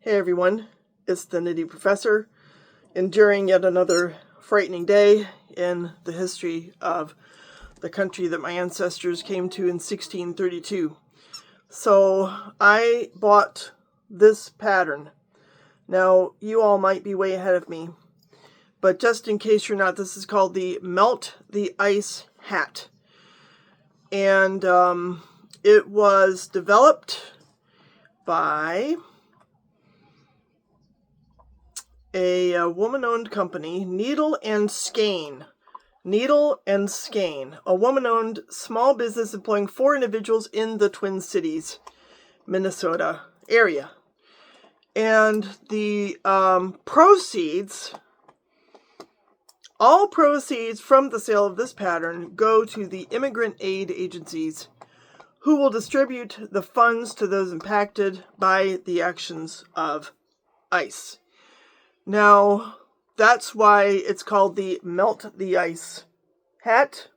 Hey everyone, it's the Nitty Professor, enduring yet another frightening day in the history of the country that my ancestors came to in 1632. So I bought this pattern. Now, you all might be way ahead of me, but just in case you're not, this is called the Melt the Ice Hat. And it was developed by a woman-owned company, Needle and Skein. Needle and Skein, a woman-owned small business employing 4 individuals in the Twin Cities, Minnesota area. And the proceeds, all proceeds from the sale of this pattern go to the immigrant aid agencies who will distribute the funds to those impacted by the actions of ICE. Now, that's why it's called the Melt the Ice hat.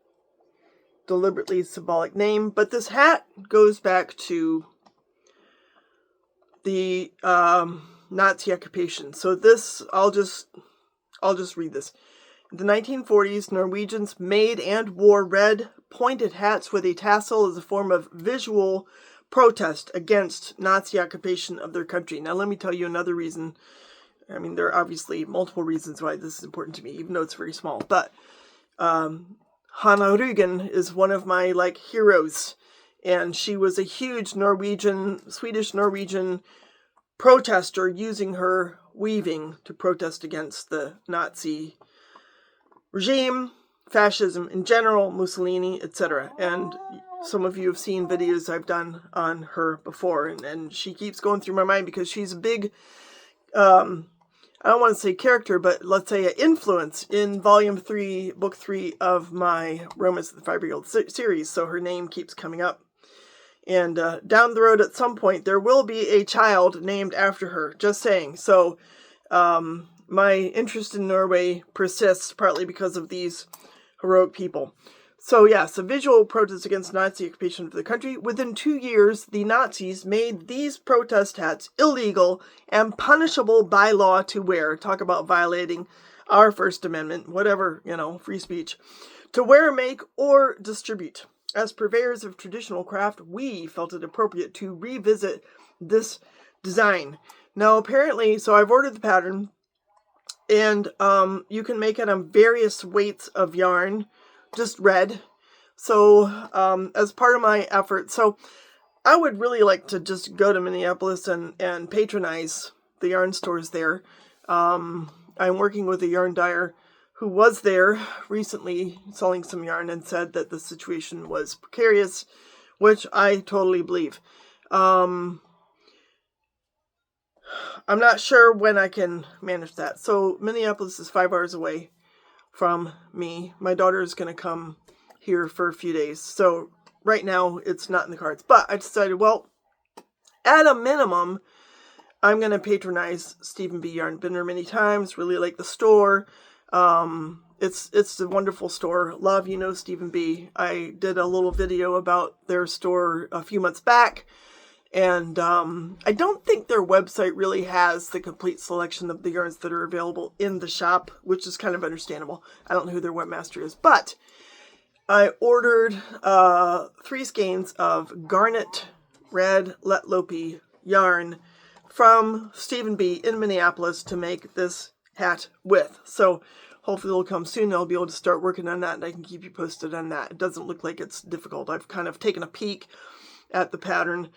Deliberately symbolic name, but this hat goes back to the Nazi occupation. So this, I'll just read this. In the 1940s, Norwegians made and wore red pointed hats with a tassel as a form of visual protest against Nazi occupation of their country. Now, let me tell you another reason. I mean, there are obviously multiple reasons why this is important to me, even though it's very small. But Hanna Rügen is one of my heroes, and she was a huge Swedish-Norwegian protester using her weaving to protest against the Nazi regime, fascism in general, Mussolini, etc. And some of you have seen videos I've done on her before, and she keeps going through my mind because she's a big I don't want to say character, but let's say an influence in Volume 3, Book 3 of my Romance of the 5-Year-Old series. So her name keeps coming up. And down the road at some point, there will be a child named after her. Just saying. So my interest in Norway persists partly because of these heroic people. So yes, a visual protest against Nazi occupation of the country. Within 2 years, the Nazis made these protest hats illegal and punishable by law to wear. Talk about violating our First Amendment, whatever, free speech. To wear, make, or distribute. As purveyors of traditional craft, we felt it appropriate to revisit this design. Now, apparently, so I've ordered the pattern, and you can make it on various weights of yarn. Just red. So, as part of my effort, so I would really like to just go to Minneapolis and patronize the yarn stores there. I'm working with a yarn dyer who was there recently selling some yarn and said that the situation was precarious, which I totally believe. I'm not sure when I can manage that. So Minneapolis is 5 hours away from me. My daughter is going to come here for a few days. So right now it's not in the cards. But I decided, well, at a minimum, I'm going to patronize StevenBe Yarn. Been there many times. Really like the store. It's a wonderful store. Love, StevenBe. I did a little video about their store a few months back. And I don't think their website really has the complete selection of the yarns that are available in the shop, which is kind of understandable. I don't know who their webmaster is, but I ordered 3 skeins of garnet red Let Lopi yarn from StevenBe in Minneapolis to make this hat with. So hopefully it'll come soon. I'll be able to start working on that, and I can keep you posted on that. It doesn't look like it's difficult. I've kind of taken a peek at the pattern.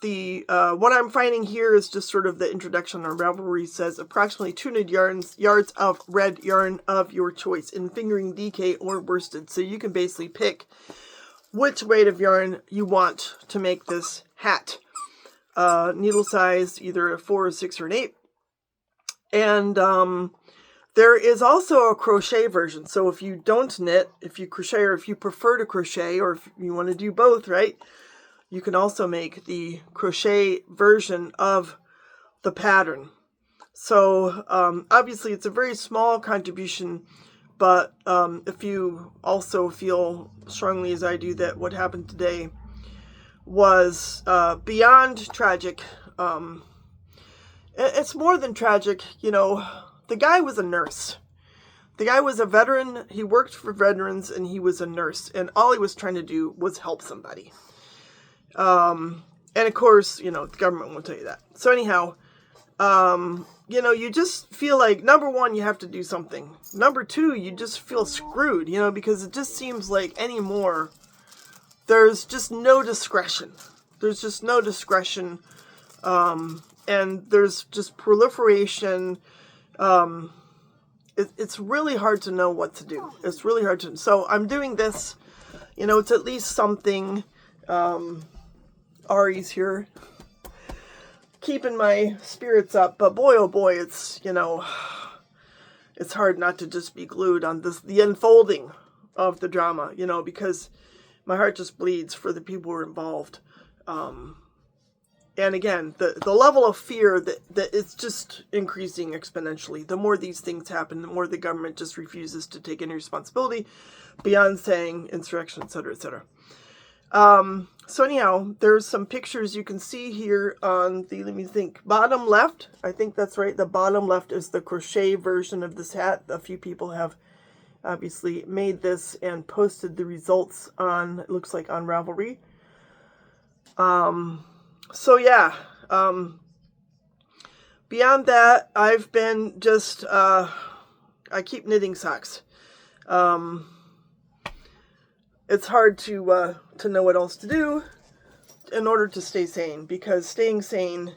What I'm finding here is just sort of the introduction on Ravelry says approximately 200 yards of red yarn of your choice in fingering DK or worsted. So you can basically pick which weight of yarn you want to make this hat. Needle size, either a 4, a 6, or an 8. And, there is also a crochet version. So if you don't knit, if you crochet, or if you prefer to crochet, or if you want to do both, right? You can also make the crochet version of the pattern. So obviously it's a very small contribution, but if you also feel strongly as I do that what happened today was beyond tragic, It's more than tragic. The guy was a nurse. The guy was a veteran. He worked for veterans, and he was a nurse. And all he was trying to do was help somebody. And of course, the government won't tell you that. So anyhow, you just feel like, number one, you have to do something. Number two, you just feel screwed, because it just seems like anymore, there's just no discretion. There's just no discretion. And there's just proliferation. It's really hard to know what to do. It's really hard to. So I'm doing this. It's at least something. Ari's here, keeping my spirits up. But boy, oh boy, it's it's hard not to just be glued on the unfolding of the drama. Because my heart just bleeds for the people who are involved. And again, the level of fear that it's just increasing exponentially. The more these things happen, the more the government just refuses to take any responsibility beyond saying insurrection, et cetera, et cetera. So anyhow, there's some pictures you can see here on the, let me think, bottom left. I think that's right. The bottom left is the crochet version of this hat. A few people have obviously made this and posted the results on, it looks like on Ravelry. So yeah, beyond that, I've been just, I keep knitting socks. It's hard to know what else to do in order to stay sane, because staying sane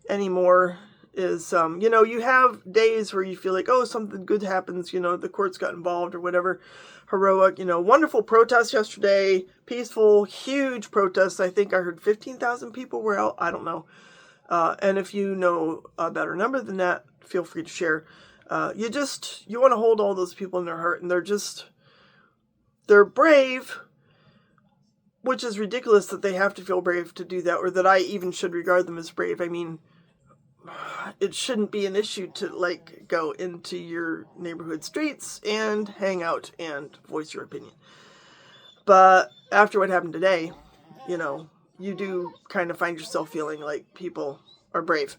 anymore is, you have days where you feel like, oh, something good happens, the courts got involved or whatever. Heroic, wonderful protest yesterday, peaceful, huge protests. I think I heard 15,000 people were out. I don't know. And if you know a better number than that, feel free to share. You want to hold all those people in their heart, and they're brave, which is ridiculous that they have to feel brave to do that, or that I even should regard them as brave. I mean, it shouldn't be an issue to go into your neighborhood streets and hang out and voice your opinion. But after what happened today, you do kind of find yourself feeling like people are brave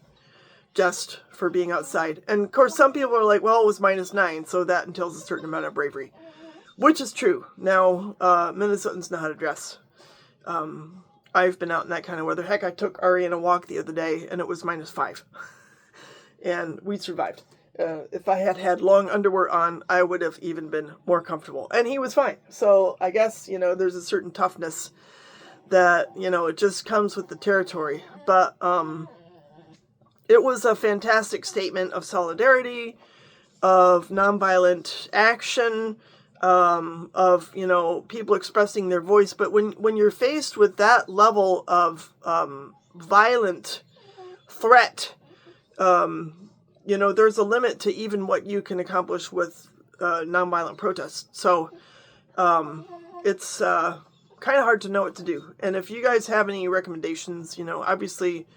just for being outside. And of course, some people are like, well, it was -9, so that entails a certain amount of bravery, which is true. Now, Minnesotans know how to dress. I've been out in that kind of weather. Heck, I took Ari on a walk the other day, and it was -5. And we survived. If I had had long underwear on, I would have even been more comfortable. And he was fine. So I guess, there's a certain toughness that, it just comes with the territory. But it was a fantastic statement of solidarity, of nonviolent action, of, people expressing their voice. But when you're faced with that level of violent threat, there's a limit to even what you can accomplish with nonviolent protests. So it's kind of hard to know what to do. And if you guys have any recommendations, obviously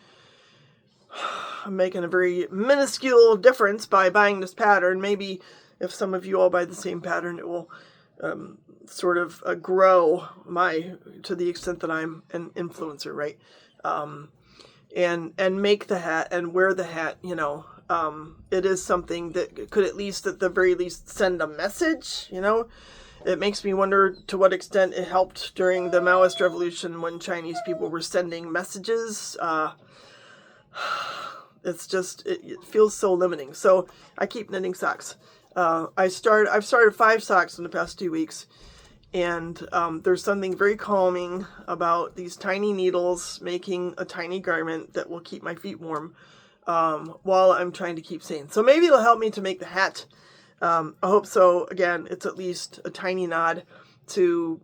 I'm making a very minuscule difference by buying this pattern. Maybe if some of you all buy the same pattern, it will sort of grow to the extent that I'm an influencer, right? And make the hat and wear the hat, it is something that could at least, at the very least, send a message, It makes me wonder to what extent it helped during the Maoist revolution when Chinese people were sending messages. It feels so limiting. So I keep knitting socks. I've started 5 socks in the past 2 weeks. And there's something very calming about these tiny needles making a tiny garment that will keep my feet warm while I'm trying to keep sane. So maybe it'll help me to make the hat. I hope so. Again, it's at least a tiny nod to,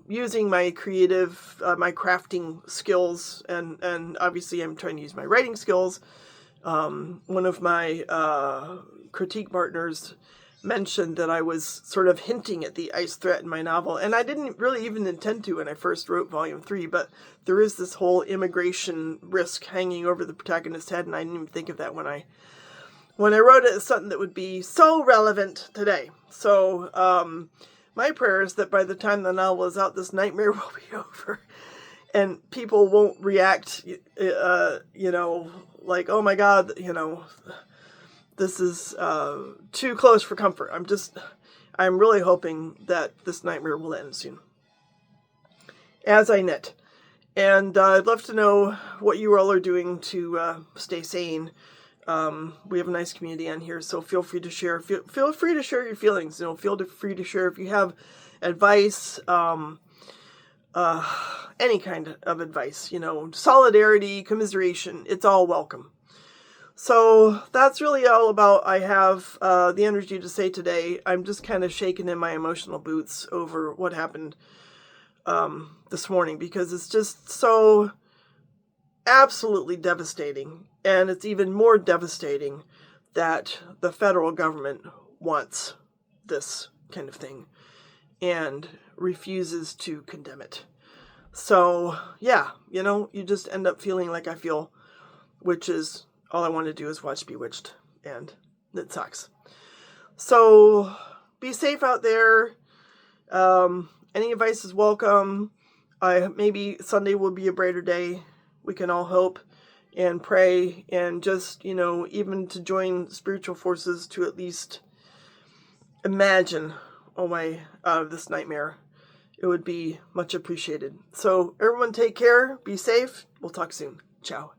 using my creative, my crafting skills. And obviously I'm trying to use my writing skills. One of my critique partners mentioned that I was sort of hinting at the ICE threat in my novel, and I didn't really even intend to when I first wrote Volume 3, but there is this whole immigration risk hanging over the protagonist's head, and I didn't even think of that when I wrote it as something that would be so relevant today. So my prayer is that by the time the novel is out, this nightmare will be over, and people won't react, like, oh my God, this is too close for comfort. I'm really hoping that this nightmare will end soon. As I knit. And I'd love to know what you all are doing to stay sane. We have a nice community on here, so feel free to share. Feel free to share your feelings. Feel free to share if you have advice, any kind of advice. Solidarity, commiseration. It's all welcome. So that's really all about I have the energy to say today. I'm just kind of shaking in my emotional boots over what happened this morning, because it's just so absolutely devastating. And it's even more devastating that the federal government wants this kind of thing and refuses to condemn it. So, yeah, you just end up feeling like I feel, which is all I want to do is watch Bewitched, and it sucks. So, be safe out there. Any advice is welcome. Maybe Sunday will be a brighter day. We can all hope and pray, and just, even to join spiritual forces to at least imagine a way out of this nightmare. It would be much appreciated. So everyone take care. Be safe. We'll talk soon. Ciao.